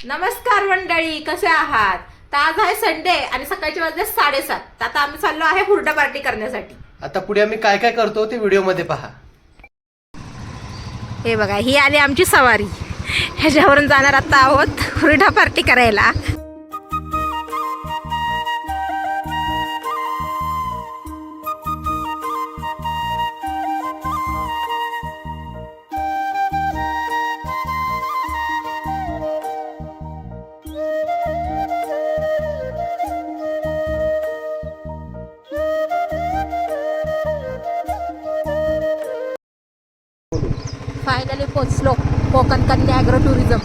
नमस्कार मंडळी, कसे आहात? तर आज आहे संडे आणि सकाळचे वाजले 7:30. तर आता आम्ही चाललो आहे हुरडा पार्टी करण्यासाठी. आता पुढे आम्ही काय काय करतो ते व्हिडिओ मध्ये पहा. हे बघा, ही आली आमची सवारी. ह्याच्यावरून जाणार आता आहोत हुरडा पार्टी करायला. फायनली पोचलो कोकण कन्या ॲग्रो टुरिझम.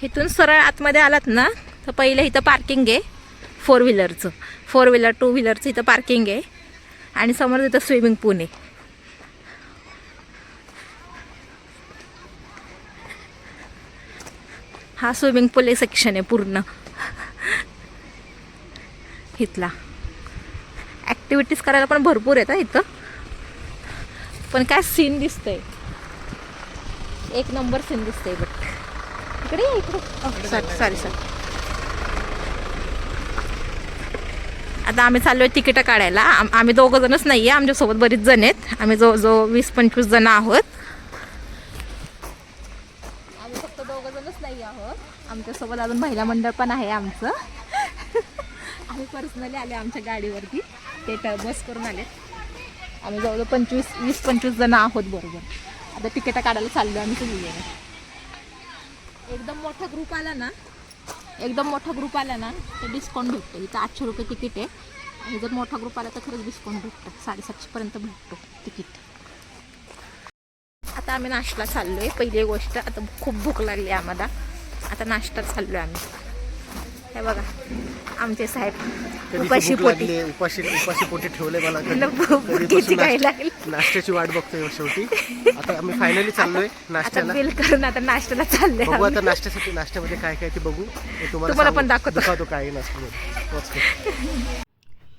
इथून सरळ आतमध्ये आलात ना तर पहिलं इथं पार्किंग आहे 4 व्हीलरचं. 4 व्हीलर 2 व्हीलरचं इथं पार्किंग आहे आणि समोर इथं स्विमिंग पूल आहे. हा स्विमिंग पूल सेक्शन आहे पूर्ण. इथला ॲक्टिव्हिटीज करायला पण भरपूर आहेत इथं. पण काय सीन दिसतंय, एक नंबर सीन दिसतंय. बट इकडे सॉरी आता आम्ही चाललोय तिकीट काढायला. आम्ही दोघं जणच नाही आहे, आमच्यासोबत बरीच जण आहेत. आम्ही जवळजवळ 20-25 जण आहोत. आम्ही फक्त दोघं जणच नाही आहोत, आमच्यासोबत अजून महिला मंडळ पण आहे आमचं. आम्ही पर्सनली आले आमच्या गाडीवरती, ते बस करून आले. आम्ही जवळजवळ 20-25 जण आहोत बरोबर. आता तिकीट काढायला चाललो आम्ही सगळी. एकदम मोठा ग्रुप आला ना तर डिस्काउंट भेटतो. इथं 800 रुपये तिकीट आहे आणि जर मोठा ग्रुप आला तर खरंच डिस्काउंट भेटतो. 750 पर्यंत भेटतो तिकीट. आता आम्ही नाश्ता चाललोय. पहिली गोष्ट, आता खूप भूक लागली आम्हाला. आता नाश्ता चाललोय आम्ही. हे बघा आमचे साहेब उपाशी पोटी ठेवले मला. नाश्त्याची वाट बघतोय शेवटी. आता आम्ही फायनली चाललोय नाश्त्याला. बिल करून आता नाश्त्याला चाललोय. बघू आता नाश्त्यामध्ये काय काय ते बघू. तुम्हाला पण दाखवतो काय नाश्त्यामध्ये.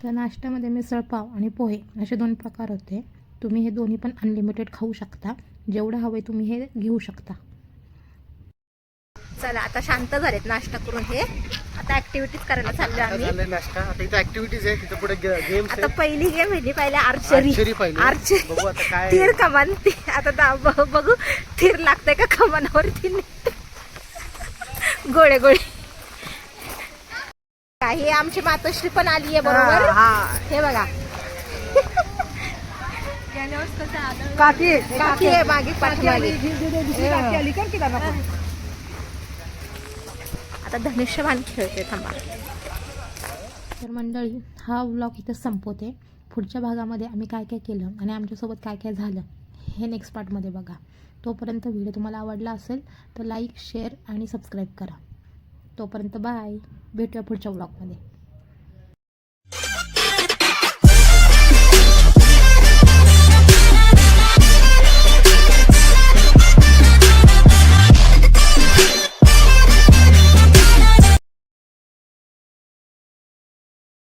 तर नाश्त्यामध्ये मिसळ पाव आणि पोहे असे 2 प्रकार होते. तुम्ही हे दोन्ही पण अनलिमिटेड खाऊ शकता. जेवढं हवंय तुम्ही हे घेऊ शकता. चला आता शांत झालेत नाश्ता करून. हे आता ऍक्टिव्हिटीज करायला चाललो आम्ही. नाश्ता आता इथे ऍक्टिव्हिटीज आहे. तिथे पुढे गेम्स आता पहिली गेम आहे, पहिले आर्चरी. बघू आता काय तीर कमान. आता बघू तीर लागतंय का कमानावरती. गोळे काही आमची मातोश्री पण आली आहे बरोबर. हे बघा काकी आहे मागे पाठीमागे. आता धनुष्यबाण खेळते. थांबा. तर मंडळी, हा व्लॉग इथं संपवते. पुढच्या भागामध्ये आम्ही काय काय केलं आणि आमच्यासोबत काय काय झालं हे नेक्स्ट पार्टमध्ये बघा. तोपर्यंत व्हिडिओ तुम्हाला आवडला असेल तर लाईक, शेअर आणि सबस्क्राईब करा. तोपर्यंत बाय. भेटूया पुढच्या व्लॉगमध्ये.